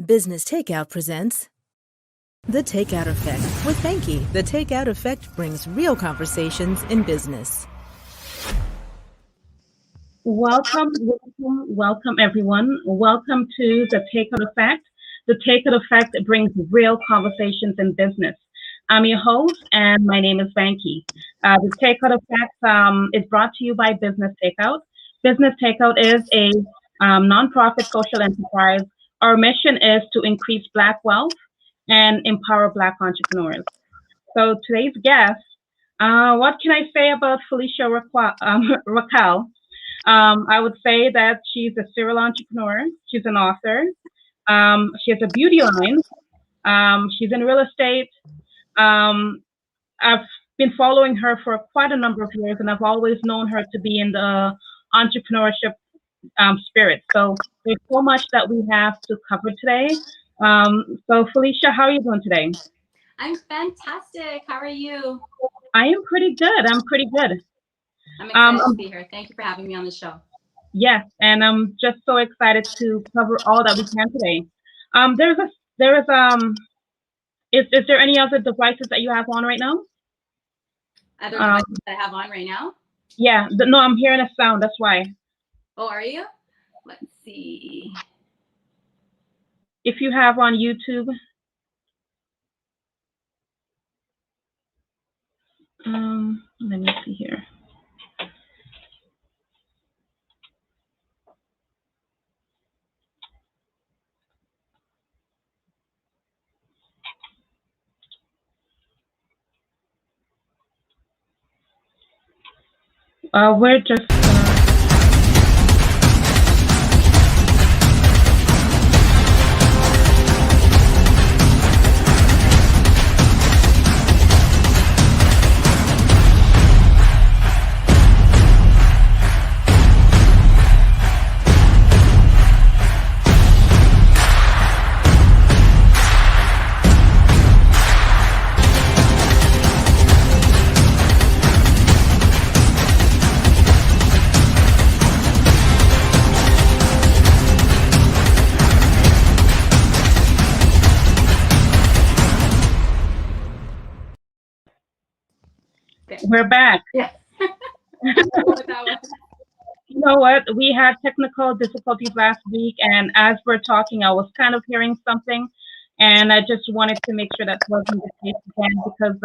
Business Takeout presents The Takeout Effect with Banki. The Takeout Effect brings real conversations in business. Welcome everyone. Welcome to The Takeout Effect. The Takeout Effect brings real conversations in business. I'm your host, and my name is Banki. The Takeout Effect is brought to you by Business Takeout. Business Takeout is a nonprofit social enterprise. Our mission is to increase Black wealth and empower Black entrepreneurs. So today's guest, what can I say about Falesha Raquel? I would say that she's a serial entrepreneur. She's an author. She has a beauty line. She's in real estate. I've been following her for quite a number of years, and I've always known her to be in the entrepreneurship spirit. So there's so much that we have to cover today. So Falesha, how are you doing today? I'm fantastic. How are you? I am pretty good. I'm excited to be here. Thank you for having me on the show. Yes, and I'm just so excited to cover all that we can today. Is there any other devices that you have on right now? Other devices that I have on right now? Yeah, no, I'm hearing a sound. That's why. Oh, are you? Let's see. If you have on YouTube. Let me see here. We're just. We're back. Yeah. You know what? We had technical difficulties last week, and as we're talking, I was kind of hearing something, and I just wanted to make sure that wasn't the case again because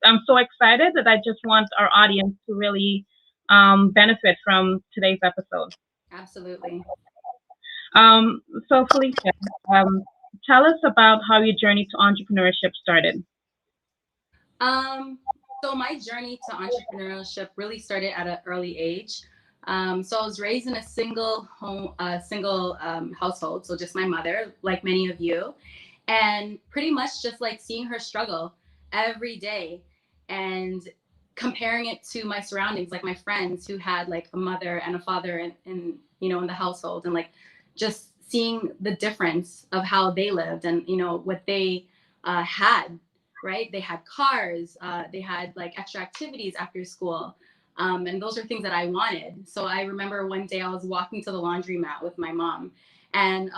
I'm so excited that I just want our audience to really benefit from today's episode. Absolutely. So Falesha, tell us about how your journey to entrepreneurship started. So my journey to entrepreneurship really started at an early age. So I was raised in a single household, so just my mother, like many of you, and pretty much just like seeing her struggle every day and comparing it to my surroundings, like my friends who had like a mother and a father in the household, and like just seeing the difference of how they lived and what they had. Right? They had cars, they had like extra activities after school. And those are things that I wanted. So I remember one day I was walking to the laundromat with my mom, and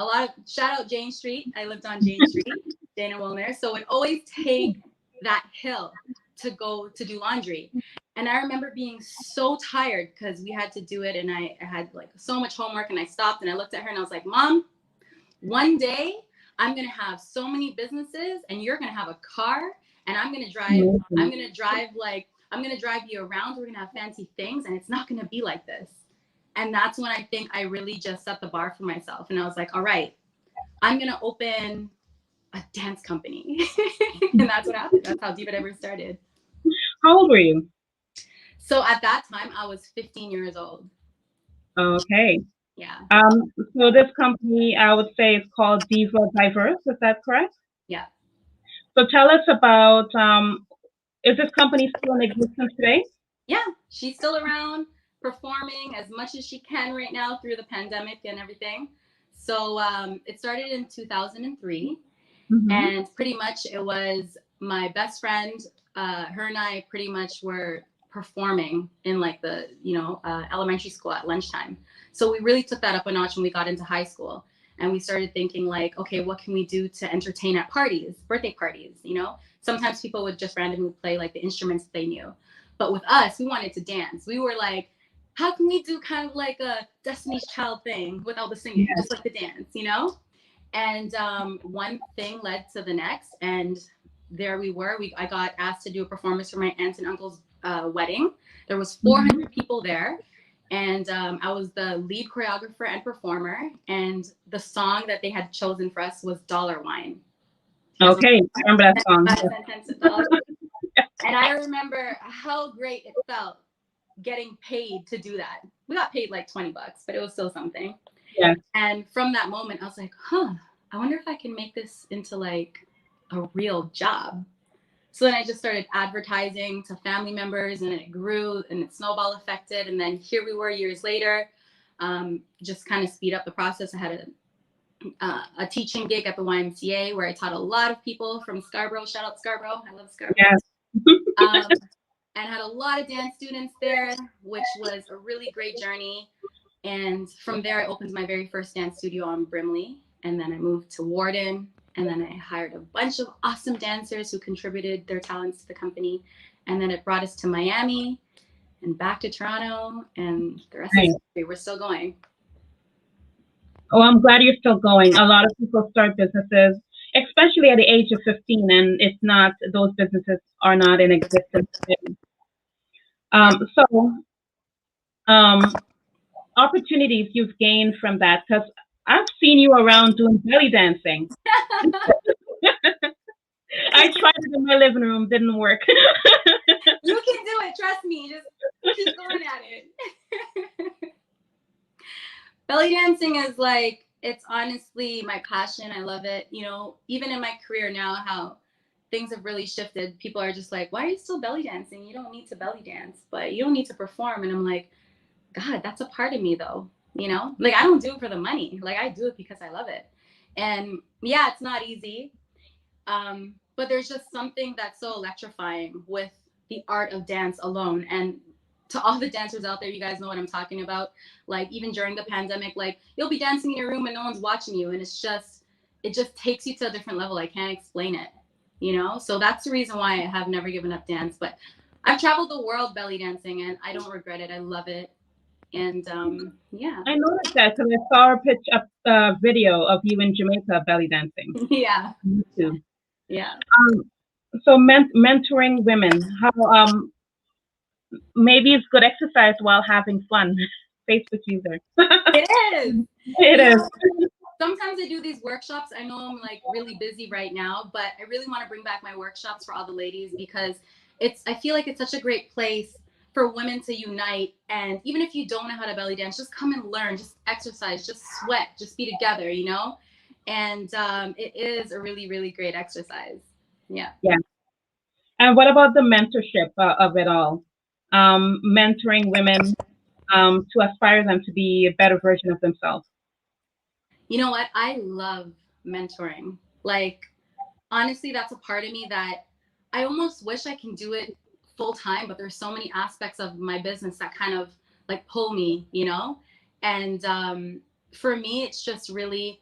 shout out Jane Street. I lived on Jane Street, Jane and Wilner. So it always take that hill to go to do laundry. And I remember being so tired because we had to do it. And I had like so much homework, and I stopped and I looked at her and I was like, Mom, one day I'm going to have so many businesses, and you're going to have a car, and I'm going to drive you around. We're going to have fancy things, and it's not going to be like this. And that's when I think I really just set the bar for myself. And I was like, all right, I'm going to open a dance company. And that's what happened. That's how Deep It Ever started. How old were you? So at that time, I was 15 years old. Okay. Yeah. So this company, I would say, is called Diva Diverse. Is that correct? Yeah. So tell us about, is this company still in existence today? Yeah, she's still around, performing as much as she can right now through the pandemic and everything. So it started in 2003, and pretty much it was my best friend. Her and I pretty much were performing in like the elementary school at lunchtime. So we really took that up a notch when we got into high school. And we started thinking like, okay, what can we do to entertain at parties, birthday parties, you know? Sometimes people would just randomly play like the instruments that they knew. But with us, we wanted to dance. We were like, how can we do kind of like a Destiny's Child thing without the singing, just like the dance, you know? And one thing led to the next. And there we were. I got asked to do a performance for my aunt and uncle's wedding. There was 400 people there. And I was the lead choreographer and performer. And the song that they had chosen for us was Dollar Wine. Okay, I remember that song. And I remember how great it felt getting paid to do that. We got paid like $20, but it was still something. Yeah. And from that moment, I was like, I wonder if I can make this into like a real job. So then I just started advertising to family members, and it grew and it snowball affected. And then here we were years later, just kind of speed up the process. I had a teaching gig at the YMCA where I taught a lot of people from Scarborough. Shout out Scarborough. I love Scarborough. Yes. And had a lot of dance students there, which was a really great journey. And from there, I opened my very first dance studio on Brimley. And then I moved to Warden. And then I hired a bunch of awesome dancers who contributed their talents to the company. And then it brought us to Miami and back to Toronto. And the rest is history. We're still going. Oh, I'm glad you're still going. A lot of people start businesses, especially at the age of 15, and it's not, those businesses are not in existence. Opportunities you've gained from that, because I've seen you around doing belly dancing. I tried it in my living room, didn't work. You can do it, trust me. Just keep going at it. Belly dancing is like, it's honestly my passion. I love it. You know, even in my career now, how things have really shifted. People are just like, why are you still belly dancing? You don't need to belly dance, but you don't need to perform. And I'm like, God, that's a part of me though. You know, like I don't do it for the money. Like I do it because I love it. And yeah, it's not easy. But there's just something that's so electrifying with the art of dance alone. And to all the dancers out there, you guys know what I'm talking about. Like even during the pandemic, like you'll be dancing in your room and no one's watching you. And it just takes you to a different level. I can't explain it, you know? So that's the reason why I have never given up dance. But I've traveled the world belly dancing and I don't regret it. I love it. And yeah. I noticed that because I saw a video of you in Jamaica belly dancing. Yeah. YouTube. Yeah. So mentoring women, how maybe it's good exercise while having fun. Facebook user. It is. It is. Sometimes I do these workshops. I know I'm like really busy right now, but I really want to bring back my workshops for all the ladies because I feel like it's such a great place for women to unite. And even if you don't know how to belly dance, just come and learn, just exercise, just sweat, just be together, you know? And it is a really, really great exercise. Yeah. Yeah. And what about the mentorship of it all? Mentoring women to aspire them to be a better version of themselves. You know what? I love mentoring. Like, honestly, that's a part of me that I almost wish I can do it full time, but there's so many aspects of my business that kind of like pull me, you know? And for me, it's just really,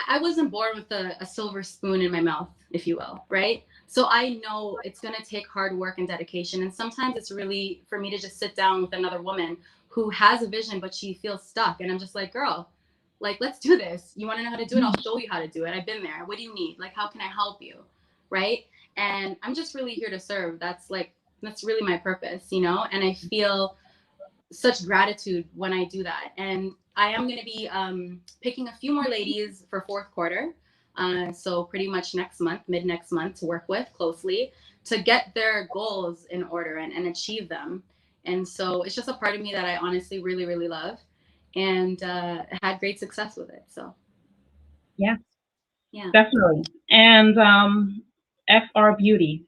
I wasn't born with a silver spoon in my mouth, if you will, right? So I know it's going to take hard work and dedication. And sometimes it's really for me to just sit down with another woman who has a vision, but she feels stuck. And I'm just like, girl, like, let's do this. You want to know how to do it? I'll show you how to do it. I've been there. What do you need? Like, how can I help you? Right. And I'm just really here to serve. That's really my purpose, you know? And I feel such gratitude when I do that. And I am going to be picking a few more ladies for fourth quarter. So pretty much mid next month to work with closely to get their goals in order and achieve them. And so it's just a part of me that I honestly really, really love and had great success with it. So. Yeah, definitely. And FR Beauty,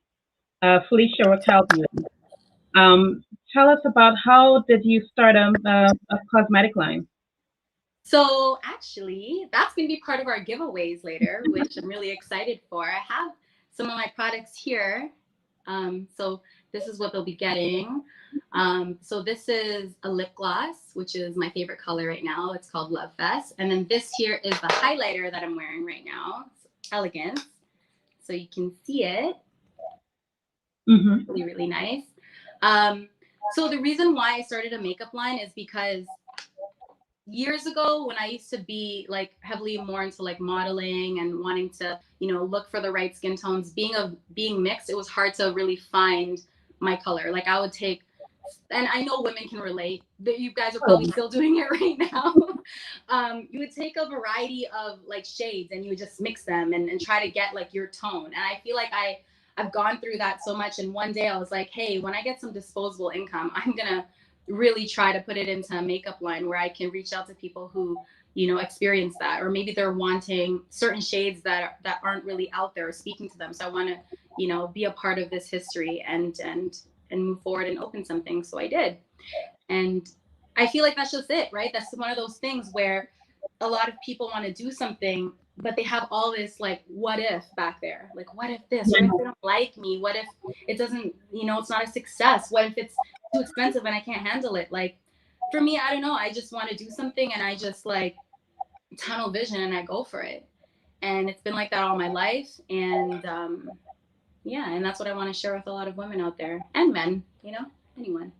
Falesha Raquel Beauty. Tell us about how did you start a cosmetic line? So actually, that's going to be part of our giveaways later, which I'm really excited for. I have some of my products here. So this is what they'll be getting. So this is a lip gloss, which is my favorite color right now. It's called Love Fest. And then this here is the highlighter that I'm wearing right now. It's elegant. So you can see it. Really, really nice. So the reason why I started a makeup line is because years ago, when I used to be like heavily more into like modeling and wanting to, look for the right skin tones, being mixed, it was hard to really find my color. Like I would take, and I know women can relate, that you guys are probably still doing it right now. You would take a variety of like shades and you would just mix them and try to get like your tone. And I feel like I've gone through that so much. And one day I was like, hey, when I get some disposable income, I'm gonna really try to put it into a makeup line where I can reach out to people who, experience that, or maybe they're wanting certain shades that aren't really out there or speaking to them. So I want to, be a part of this history and move forward and open something. So I did. And I feel like that's just it, right? That's one of those things where a lot of people want to do something, but they have all this like, what if back there? Like, what if this? What if they don't like me? What if it doesn't, it's not a success? What if it's too expensive and I can't handle it? Like, for me, I don't know. I just want to do something and I just like tunnel vision and I go for it. And it's been like that all my life. And and that's what I want to share with a lot of women out there and men, anyone.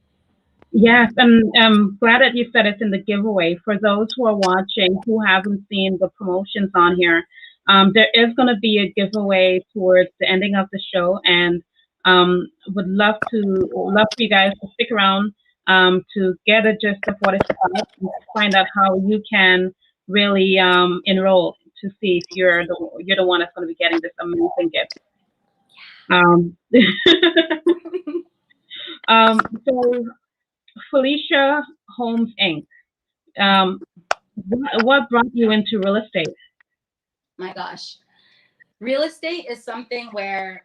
Yes, and I'm glad that you said it's in the giveaway. For those who are watching who haven't seen the promotions on here, there is going to be a giveaway towards the ending of the show, and would love for you guys to stick around to get a gist of what it's about and to find out how you can really enroll to see if you're the one that's going to be getting this amazing gift. So Falesha Homes Inc. What brought you into real estate? My gosh, real estate is something where,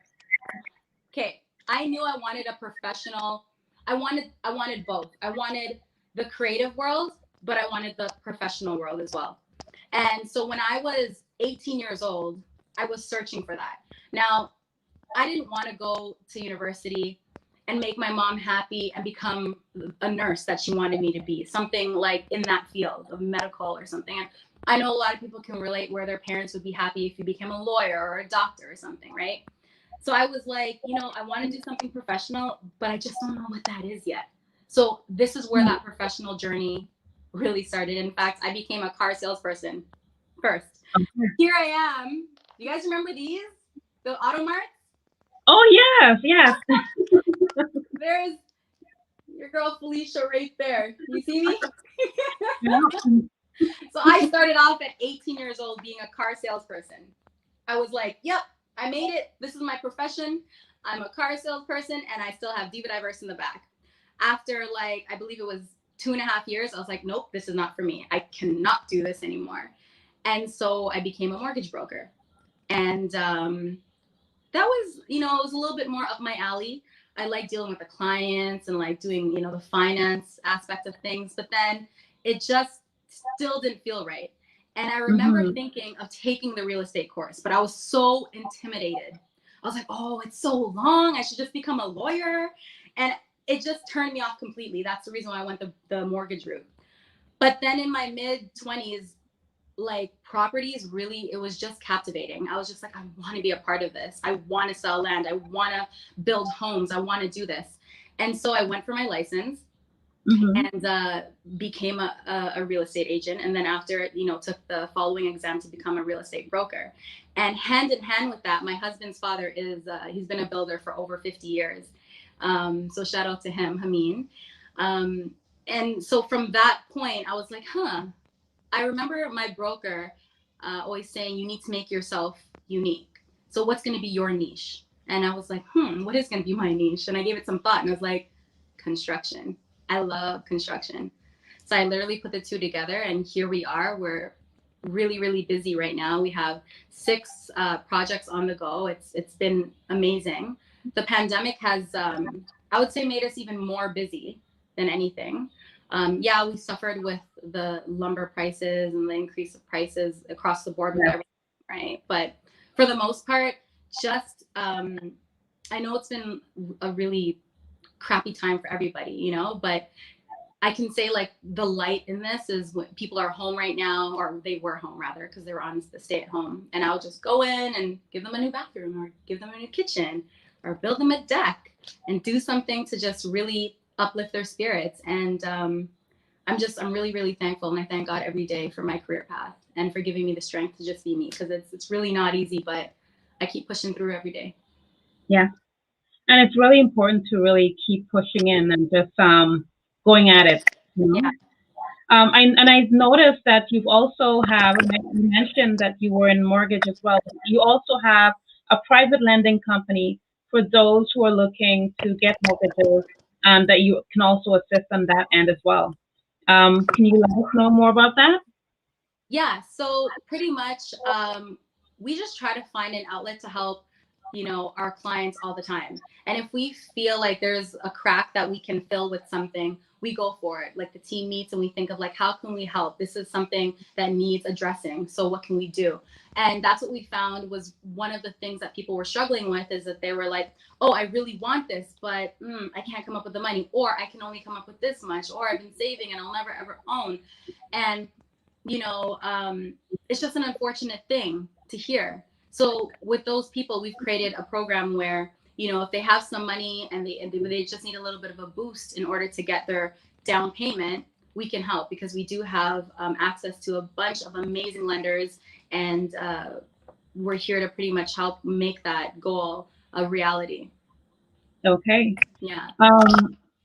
okay, I knew I wanted a professional. I wanted both. I wanted the creative world, but I wanted the professional world as well. And so when I was 18 years old, I was searching for that. Now, I didn't want to go to university and make my mom happy and become a nurse that she wanted me to be, something like in that field of medical or something. And I know a lot of people can relate where their parents would be happy if you became a lawyer or a doctor or something, right? So I was like, I want to do something professional, but I just don't know what that is yet. So this is where that professional journey really started. In fact, I became a car salesperson first. Here I am. You guys remember these? The Automarts? Oh, yes. There's your girl Falesha right there. You see me? So I started off at 18 years old being a car salesperson. I was like, yep, I made it. This is my profession. I'm a car salesperson and I still have Diva Diverse in the back. After like, I believe it was 2.5 years, I was like, nope, this is not for me. I cannot do this anymore. And so I became a mortgage broker. And that was, it was a little bit more up my alley. I like dealing with the clients and like doing, the finance aspect of things, but then it just still didn't feel right. And I remember thinking of taking the real estate course, but I was so intimidated. I was like, oh, it's so long. I should just become a lawyer. And it just turned me off completely. That's the reason why I went the mortgage route. But then in my mid-20s, like properties really, it was just captivating. I was just like, I want to be a part of this. I want to sell land. I want to build homes. I want to do this. And so I went for my license and became a real estate agent. And then after, took the following exam to become a real estate broker. And hand in hand with that, my husband's father is, he's been a builder for over 50 years. So shout out to him, Hameen. And so from that point, I was like, I remember my broker always saying, you need to make yourself unique. So what's going to be your niche? And I was like, what is going to be my niche? And I gave it some thought and I was like, construction. I love construction. So I literally put the two together and here we are. We're really, really busy right now. We have 6 projects on the go. It's been amazing. The pandemic has, I would say, made us even more busy than anything. We suffered with the lumber prices and the increase of prices across the board with everything, right? But for the most part, just I know it's been a really crappy time for everybody, you know, but I can say like the light in this is when people are home right now, or they were home rather, because they were on the stay at home, and I'll just go in and give them a new bathroom or give them a new kitchen or build them a deck and do something to just really uplift their spirits. And I'm really, really thankful. And I thank God every day for my career path and for giving me the strength to just be me, because it's really not easy, but I keep pushing through every day. Yeah. And it's really important to really keep pushing in and just going at it. You know? Yeah. I've noticed that you've also have, you mentioned that you were in mortgage as well. You also have a private lending company for those who are looking to get mortgages, that you can also assist on that end as well. Can you let us know more about that? Yeah, so pretty much we just try to find an outlet to help, you know, our clients all the time. And if we feel like there's a crack that we can fill with something, we go for it. Like the team meets and we think of like, how can we help? This is something that needs addressing. So what can we do? And that's what we found was one of the things that people were struggling with, is that they were like, oh, I really want this, but I can't come up with the money, or I can only come up with this much, or I've been saving and I'll never ever own. And you know, it's just an unfortunate thing to hear. So with those people, we've created a program where, you know, if they have some money and they just need a little bit of a boost in order to get their down payment, we can help, because we do have access to a bunch of amazing lenders, and we're here to pretty much help make that goal a reality. Okay. Yeah.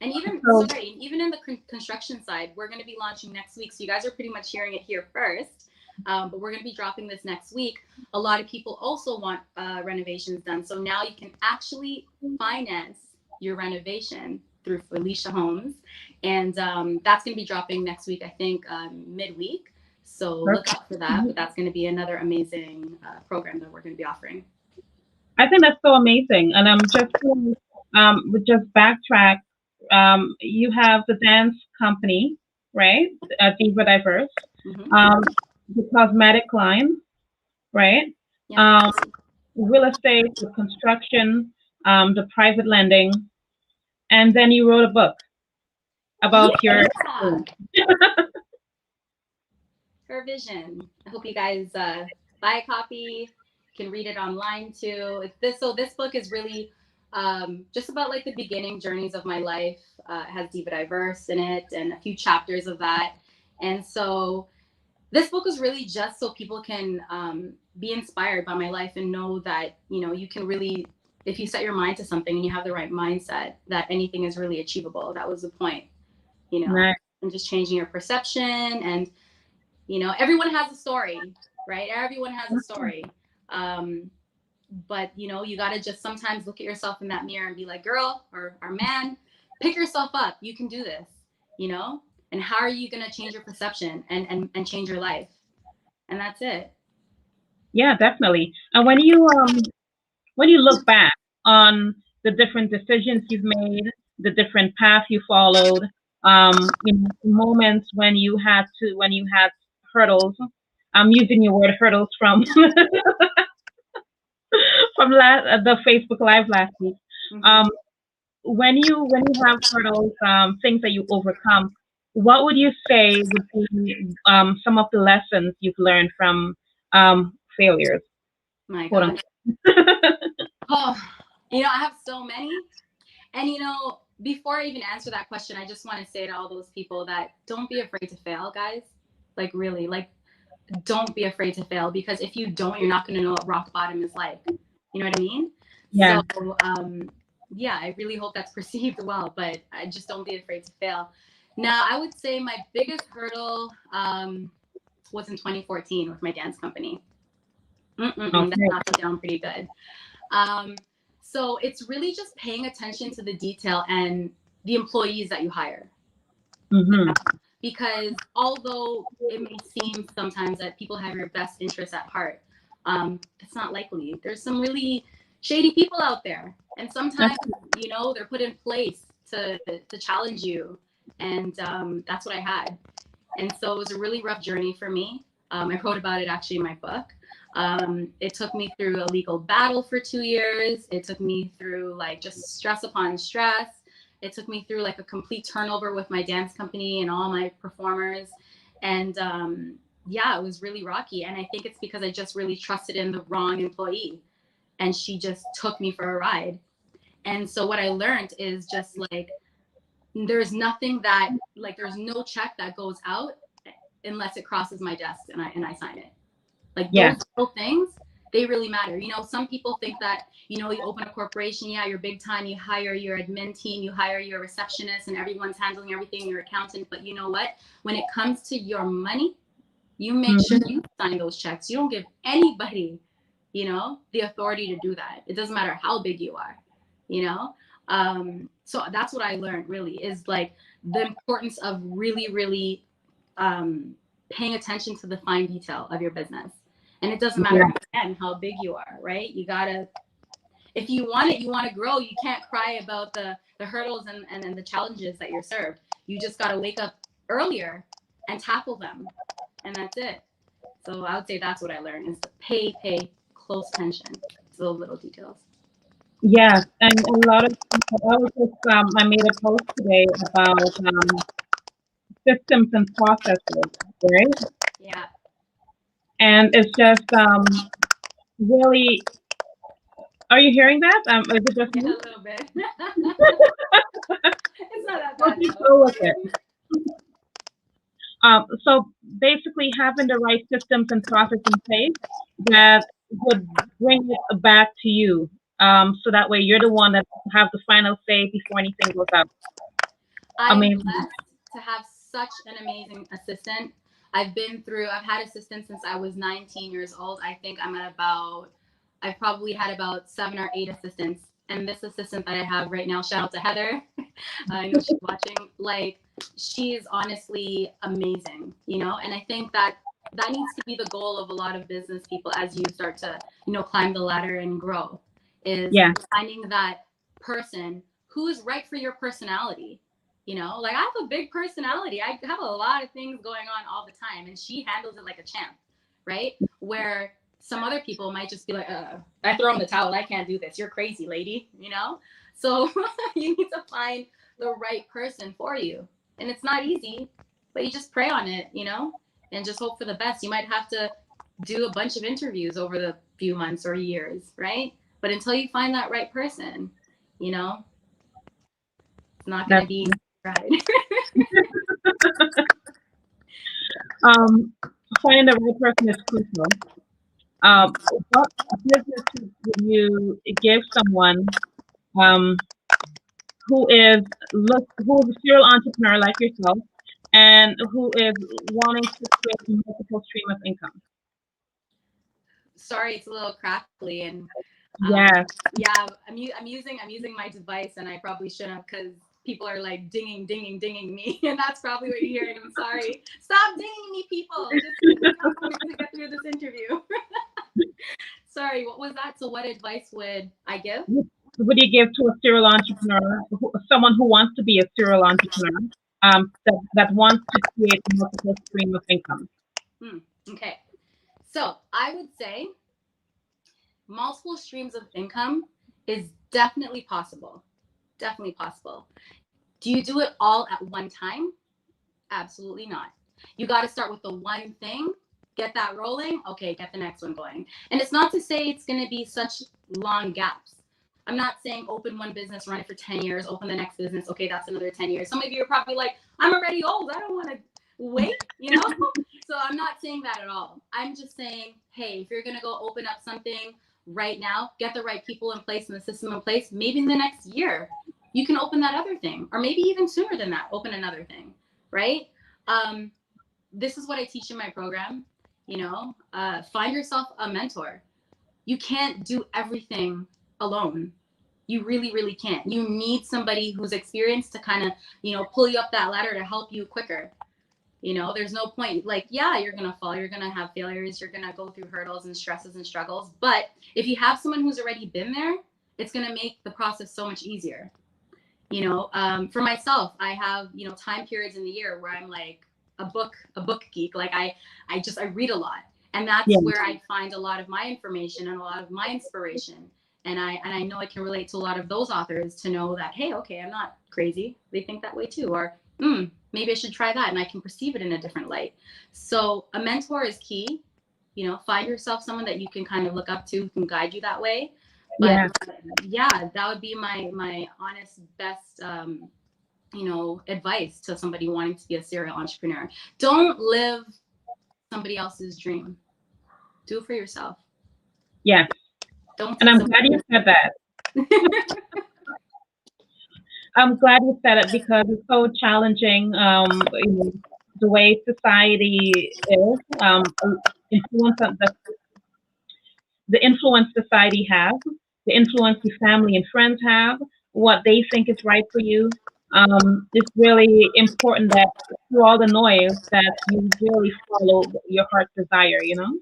And even So- even in the construction side, we're going to be launching next week. So you guys are pretty much hearing it here first, but we're going to be dropping this next week. A lot of people also want renovations done. So now you can actually finance your renovation through Falesha Homes. And that's going to be dropping next week, I think midweek. So look out for that. But that's going to be another amazing program that we're going to be offering. I think that's so amazing. And I'm just going to just backtrack. You have the dance company, right? Diva Diverse. Mm-hmm. The cosmetic line, right? Yeah. Real estate, the construction, the private lending, and then you wrote a book about your. Her vision. I hope you guys buy a copy. You can read it online too. This book is really just about like the beginning journeys of my life. It has Diva Diverse in it and a few chapters of that. And so this book is really just so people can be inspired by my life and know that, you know, you can really, if you set your mind to something and you have the right mindset, that anything is really achievable. That was the point, you know, Right. and just changing your perception. And, you know, everyone has a story, right? Everyone has a story. But, you know, you got to just sometimes look at yourself in that mirror and be like, girl or man, pick yourself up. You can do this, you know? And how are you going to change your perception and change your life? And that's it. Yeah, definitely. And when you look back on the different decisions you've made, the different path you followed, you know, moments when you had hurdles. I'm using your word hurdles from the Facebook Live last week. Mm-hmm. When you have hurdles, things that you overcome, what would you say would be some of the lessons you've learned from failures? My Quote God. Oh, you know, I have so many. And, you know, before I even answer that question, I just want to say to all those people that don't be afraid to fail, guys. Like, really, like, don't be afraid to fail, because if you don't, you're not going to know what rock bottom is like. You know what I mean? Yeah. So, yeah, I really hope that's perceived well, but I just don't be afraid to fail. Now, I would say my biggest hurdle was in 2014 with my dance company. That knocked me down pretty good. So it's really just paying attention to the detail and the employees that you hire. Mm-hmm. Because although it may seem sometimes that people have your best interests at heart, it's not likely. There's some really shady people out there. And sometimes, you know, they're put in place to challenge you. And that's what I had. And so it was a really rough journey for me. I wrote about it actually in my book. It took me through a legal battle for 2 years. It took me through like just stress upon stress. It took me through like a complete turnover with my dance company and all my performers. And yeah, it was really rocky. And I think it's because I just really trusted in the wrong employee, and she just took me for a ride. And so what I learned is just like, there's nothing that, like, there's no check that goes out unless it crosses my desk and I sign it. Like those little things, they really matter. You know, some people think that, you know, you open a corporation, yeah, you're big time, you hire your admin team, you hire your receptionist, and everyone's handling everything, your accountant. But you know what? When it comes to your money, you make sure you sign those checks. You don't give anybody, you know, the authority to do that. It doesn't matter how big you are, you know? So that's what I learned, really, is like the importance of really, really paying attention to the fine detail of your business. And it doesn't matter, again, how big you are, right? You gotta, if you want it, you want to grow. You can't cry about the hurdles and the challenges that you're served. You just got to wake up earlier and tackle them. And that's it. So I would say that's what I learned, is to pay close attention to those little details. Yes, and a lot of people, I made a post today about systems and processes, right? Yeah. And it's just really, are you hearing that? Is it just Yeah, me? a little bit. It's not that How bad. do you go with it? So basically having the right systems and process in place that would bring it back to you. So that way you're the one that have the final say before anything goes out. I'm Amazing. blessed to have such an amazing assistant. I've had assistants since I was 19 years old. I think I've probably had about 7 or 8 assistants. And this assistant that I have right now, shout out to Heather. I know she's watching. Like, she is honestly amazing, you know? And I think that needs to be the goal of a lot of business people as you start to, you know, climb the ladder and grow, is finding that person who is right for your personality. You know, like, I have a big personality. I have a lot of things going on all the time, and she handles it like a champ, right? Where some other people might just be like, I throw in the towel. I can't do this. You're crazy, lady, you know? So you need to find the right person for you. And it's not easy, but you just pray on it, you know, and just hope for the best. You might have to do a bunch of interviews over the few months or years, right? But until you find that right person, you know, it's not going to be right. Finding the right person is crucial. What business would you give someone who is a serial entrepreneur like yourself, and who is wanting to create a multiple stream of income? Sorry, it's a little crackly, and yeah, I'm using my device, and I probably shouldn't, because people are like dinging me, and that's probably what you're hearing. I'm sorry. Stop dinging me, people. Just to get through this interview. Sorry, what was that? So what advice would I give? Would you give to a serial entrepreneur, someone who wants to be a serial entrepreneur, that wants to create a multiple stream of income? Okay. So I would say multiple streams of income is definitely possible. Definitely possible. Do you do it all at one time? Absolutely not. You got to start with the one thing, get that rolling. Okay, get the next one going. And it's not to say it's going to be such long gaps. I'm not saying open one business, run it for 10 years, open the next business. Okay, that's another 10 years. Some of you are probably like, I'm already old. I don't want to wait, you know? So I'm not saying that at all. I'm just saying, hey, if you're going to go open up something right now, get the right people in place and the system in place, maybe in the next year, you can open that other thing, or maybe even sooner than that, open another thing, right? This is what I teach in my program, you know, find yourself a mentor. You can't do everything alone. You really, really can't. You need somebody who's experienced to kind of, you know, pull you up that ladder to help you quicker. You know, there's no point, like, yeah, you're going to fall, you're going to have failures, you're going to go through hurdles and stresses and struggles. But if you have someone who's already been there, it's going to make the process so much easier. You know, for myself, I have, you know, time periods in the year where I'm like a book geek. Like I read a lot, and that's where I find a lot of my information and a lot of my inspiration. And I know I can relate to a lot of those authors to know that, hey, okay, I'm not crazy. They think that way too. Or maybe I should try that, and I can perceive it in a different light. So a mentor is key. You know, find yourself someone that you can kind of look up to, who can guide you that way. But yeah, that would be my honest best advice to somebody wanting to be a serial entrepreneur. Don't live somebody else's dream. Do it for yourself. Yes. Don't. And I'm glad you said that. I'm glad you said it, because it's so challenging. The way society is, the influence society has, the influence your family and friends have, what they think is right for you. It's really important that through all the noise that you really follow your heart's desire, you know?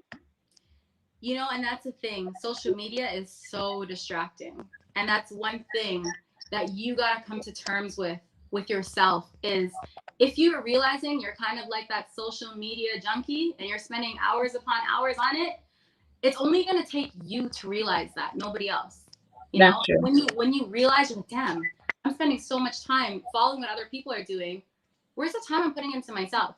You know, and that's the thing. Social media is so distracting. And that's one thing that you got to come to terms with yourself, is if you're realizing you're kind of like that social media junkie and you're spending hours upon hours on it, it's only going to take you to realize that, nobody else. That's true. When you realize, you're like, damn, I'm spending so much time following what other people are doing. Where's the time I'm putting into myself?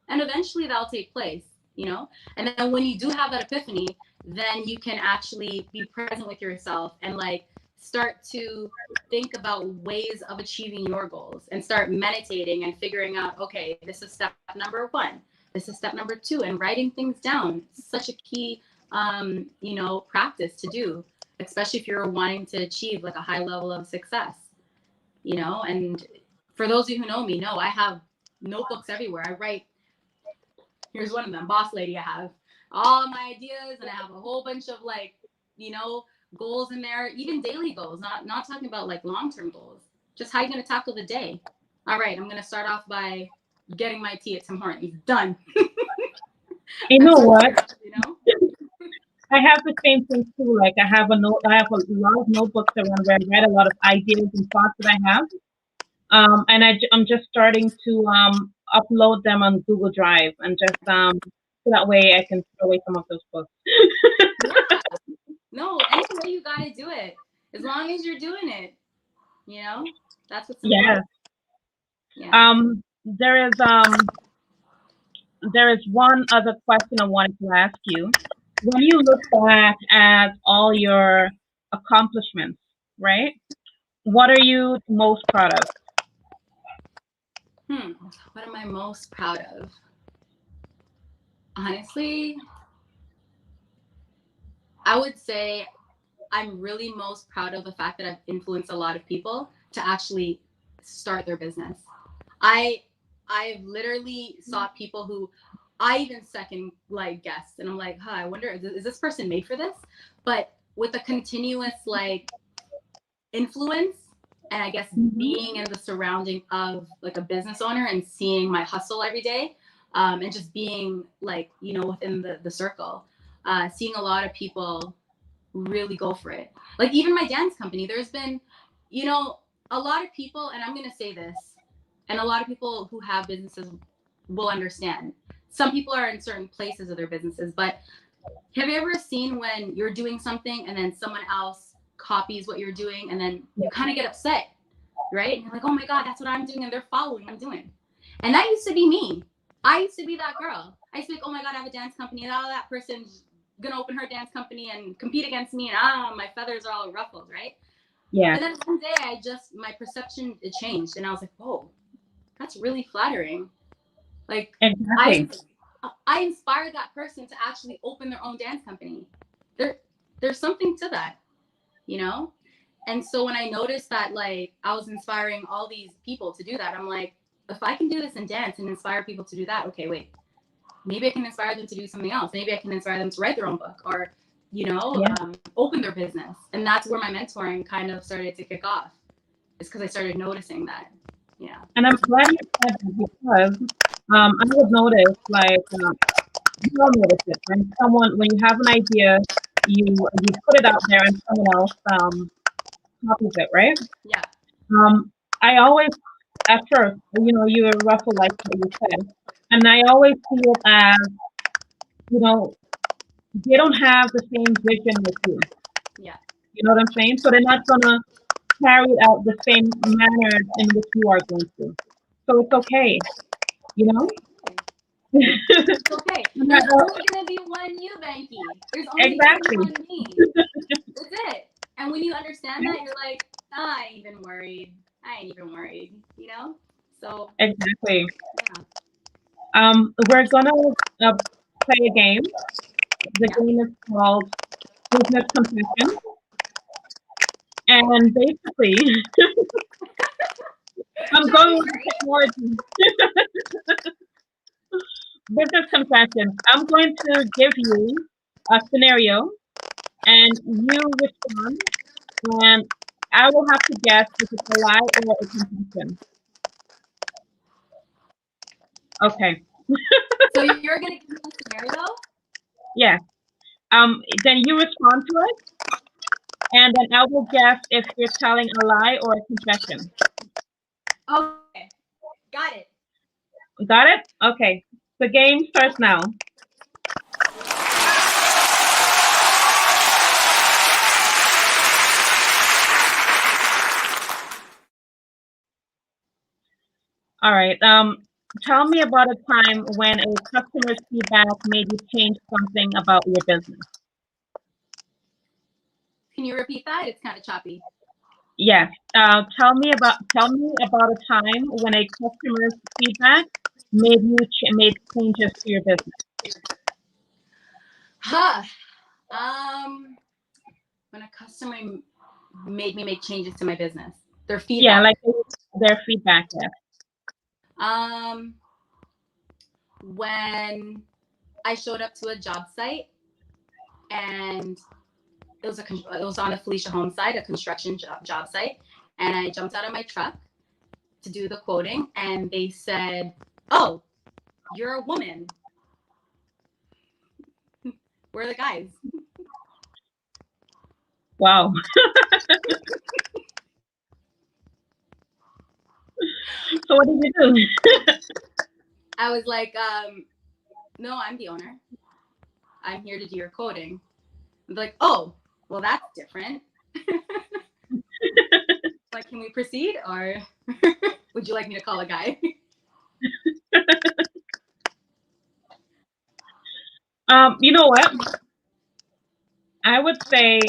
And eventually that'll take place, you know? And then when you do have that epiphany, then you can actually be present with yourself and like start to think about ways of achieving your goals, and start meditating and figuring out, okay, this is step number 1. This is step number 2, and writing things down. It's such a key, practice to do, especially if you're wanting to achieve like a high level of success, you know? And for those of you who know me, I have notebooks everywhere. I write, here's one of them, boss lady. I have all my ideas, and I have a whole bunch of like, goals in there, even daily goals, not talking about like long-term goals, just how you're going to tackle the day. All right, I'm going to start off by getting my tea at Tim Hortons. Done. You know what? I have the same thing too. Like I have a lot of notebooks around where I write a lot of ideas and thoughts that I have. And I'm just starting to upload them on Google Drive, and just so that way I can throw away some of those books. Yeah. No, any way you gotta do it, as long as you're doing it. That's what's important. Yeah. There is one other question I wanted to ask you. When you look back at all your accomplishments, right? What are you most proud of? What am I most proud of? Honestly, I would say I'm really most proud of the fact that I've influenced a lot of people to actually start their business. I've literally saw people who I even second like guessed, and I'm like, I wonder, is this person made for this? But with a continuous like influence, and I guess being in the surrounding of like a business owner and seeing my hustle every day, and just being like, within the circle, seeing a lot of people really go for it. Like even my dance company, there's been, a lot of people, and I'm going to say this, and a lot of people who have businesses will understand. Some people are in certain places of their businesses, but have you ever seen when you're doing something and then someone else copies what you're doing, and then you kind of get upset, right? And you're like, oh my God, that's what I'm doing, and they're following what I'm doing. And that used to be me. I used to be that girl. I used to be like, oh my God, I have a dance company, and now that person's gonna open her dance company and compete against me, and my feathers are all ruffled, right? Yeah. And then one day my perception, it changed, and I was like, whoa, that's really flattering. Like, exactly. I inspired that person to actually open their own dance company. There's something to that, And so when I noticed that, like, I was inspiring all these people to do that, I'm like, if I can do this in dance and inspire people to do that, okay, wait, maybe I can inspire them to do something else. Maybe I can inspire them to write their own book, or, open their business. And that's where my mentoring kind of started to kick off. It's because I started noticing that. Yeah. And I'm glad you said that, because I would notice, like, you all notice it. When you have an idea, you put it out there and someone else copies it, right? Yeah. I always, at first, you were ruffled, like what you said. And I always see it as, they don't have the same vision with you. Yeah. You know what I'm saying? So they're not gonna carry it out the same manner in which you are going to. So it's okay, you know? It's okay. There's only gonna be one you, Banki. There's only Exactly. gonna be one me. That's it. And when you understand that, you're like, I ain't even worried. You know? So Exactly. yeah. We're gonna play a game. The game is called Business Confession. And basically, I'm going with technology. Business confession. I'm going to give you a scenario and you respond, and I will have to guess if it's a lie or a confession. Okay. So you're gonna give me a scenario? Yeah. Then you respond to it, and then I will guess if you're telling a lie or a confession. Okay. Got it. Got it? Okay. The game starts now. All right. Tell me about a time when a customer's feedback made you change something about your business. Can you repeat that? It's kind of choppy. Yes. Tell me about a time when a customer's feedback made changes to your business. Huh. When a customer made me make changes to my business. Their feedback. Yeah, like their feedback. Yeah. When I showed up to a job site and it was on a Falesha home site, a construction job site, and I jumped out of my truck to do the quoting, and they said, "Oh, you're a woman. Where are the guys?" Wow. So what did you do? I was like, "No, I'm the owner. I'm here to do your quoting." I'm like, "Oh, well, that's different." Like, can we proceed, or would you like me to call a guy? You know what? I would say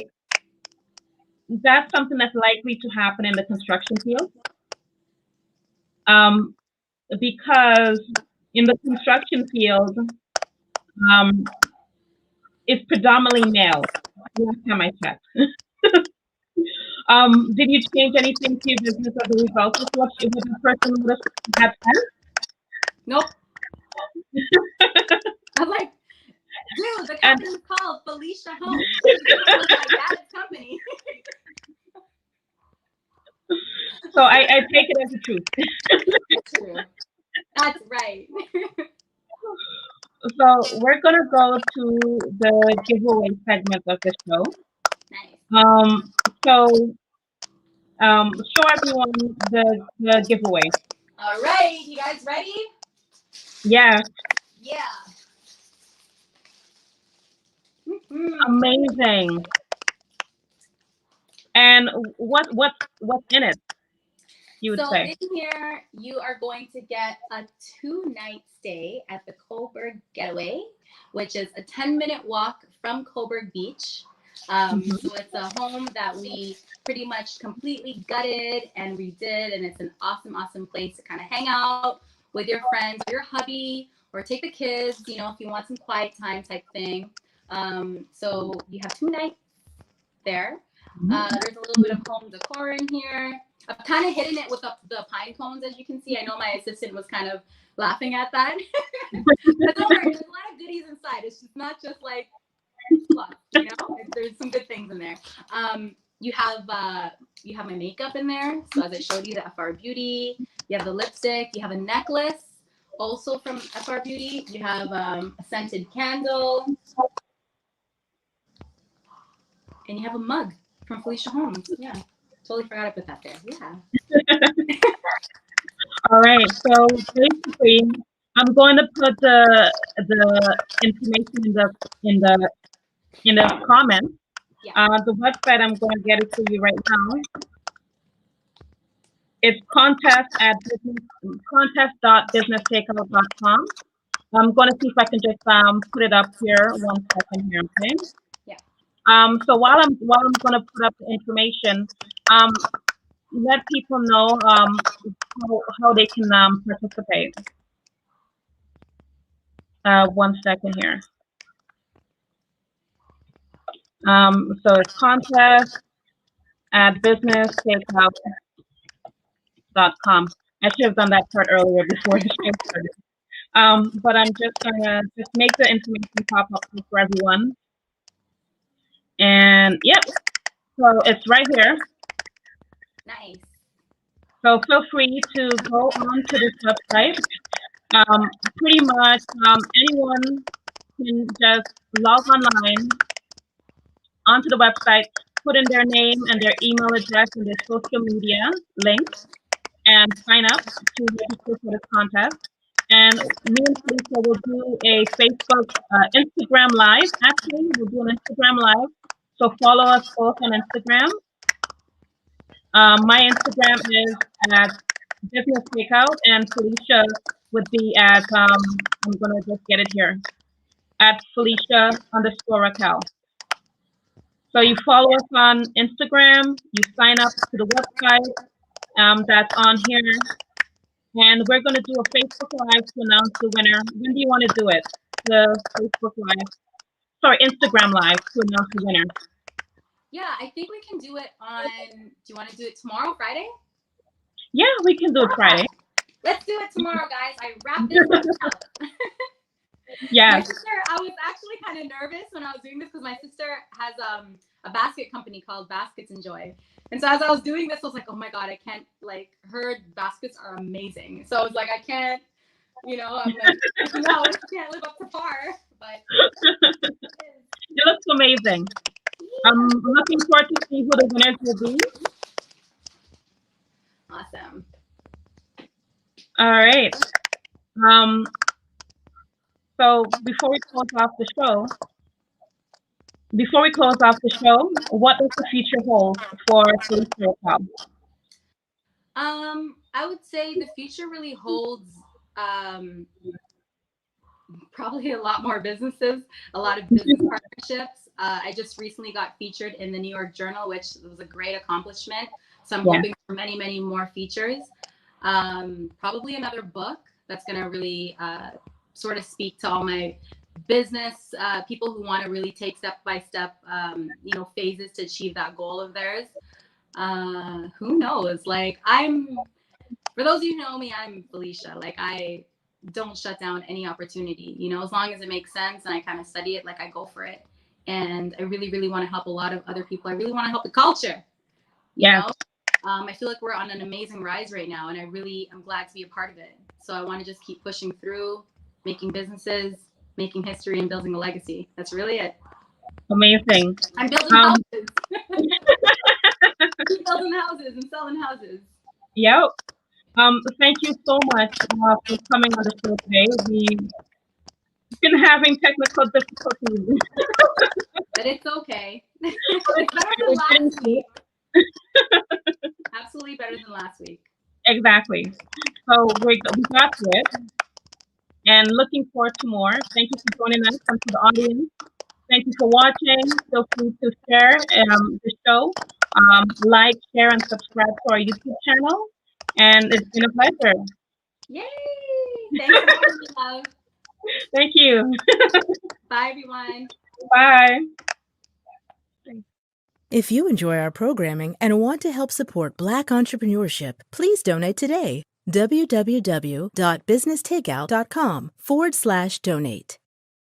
that's something that's likely to happen in the construction field. Because in the construction field, it's predominantly male. Last time I checked. Did you change anything to your business as a result of what the person would have said? Nope. I was like, dude, the company's called Falesha Homes. It was my dad's company. So I take it as the truth. True. That's right. So we're gonna go to the giveaway segment of the show. Nice. So show everyone the giveaway. All right, you guys ready? Yeah. Yeah. Amazing. And what's in it? You would say. In here, you are going to get a 2-night stay at the Coburg Getaway, which is a 10-minute walk from Coburg Beach. So it's a home that we pretty much completely gutted and redid, and it's an awesome, awesome place to kind of hang out with your friends or your hubby, or take the kids, you know, if you want some quiet time type thing. So you have 2 nights there. There's a little bit of home decor in here. I've kind of hidden it with the pine cones, as you can see. I know my assistant was kind of laughing at that. But don't worry, there's a lot of goodies inside. It's just not just like fluff, you know? There's some good things in there. You have my makeup in there. So as I showed you, the FR Beauty. You have the lipstick. You have a necklace, also from FR Beauty. You have a scented candle. And you have a mug from Falesha Homes. Yeah. Totally forgot I put that there. Yeah. All right. So basically, I'm going to put the information in the comments. The website, I'm going to get it for you right now. It's contest.businesstakeout.com. I'm going to see if I can just put it up here 1 second here, okay? Yeah. So while I'm going to put up the information, let people know how they can participate. 1 second here. So it's contest@businesstakeout.com. I should have done that part earlier before the show started. But I'm just gonna make the information pop up for everyone. And yep, so it's right here. Nice. So feel free to go on to this website. Pretty much anyone can just log online onto the website, put in their name and their email address and their social media links, and sign up to register for this contest. And me and Falesha will do a Instagram live. Actually, we'll do an Instagram live. So follow us both on Instagram. My Instagram is at Business Takeout, and Falesha would be at, I'm going to just get it here, at Falesha_Raquel. So you follow us on Instagram, you sign up to the website that's on here, and we're going to do a Facebook Live to announce the winner. When do you want to do it? The Facebook Live. Sorry, Instagram Live to announce the winner. Yeah, I think we can do it on, do you want to do it tomorrow, Friday? Yeah, we can do it Friday. Let's do it tomorrow, guys. I wrapped this up. Yeah. My sister, I was actually kind of nervous when I was doing this because my sister has a basket company called Baskets and Joy. And so as I was doing this, I was like, oh my God, I can't, like, her baskets are amazing. So I was like, I can't, I'm like, no, I can't live up to par. But it looks amazing. Yeah. I'm looking forward to see who the winners will be. Awesome. All right. So before we close off the show, what does the future hold for Falesha Raquel? I would say the future really holds probably a lot more businesses, a lot of business partnerships. I just recently got featured in the New York Journal, which was a great accomplishment. So I'm hoping for many, many more features. Probably another book that's going to really sort of speak to all my business people who want to really take step-by-step, phases to achieve that goal of theirs. Who knows? Like, for those of you who know me, I'm Falesha. Like, I don't shut down any opportunity, as long as it makes sense and I kind of study it, like I go for it. And I really, really want to help a lot of other people. I really want to help the culture. I feel like we're on an amazing rise right now, and I'm glad to be a part of it. So I want to just keep pushing through, making businesses, making history, and building a legacy. That's really it. Amazing. I'm building houses. Keep building houses and selling houses. Yep. Thank you so much for coming on the show today. We've been having technical difficulties. But it's okay. It's better than last week. Absolutely better than last week. Exactly. So we got to it. And looking forward to more. Thank you for joining us, and to the audience. Thank you for watching. Feel free to share the show. Like, share, and subscribe to our YouTube channel. And it's been a pleasure. Yay! Thanks for having me, love. Thank you. Bye, everyone. Bye. If you enjoy our programming and want to help support Black entrepreneurship, please donate today. www.businesstakeout.com/donate.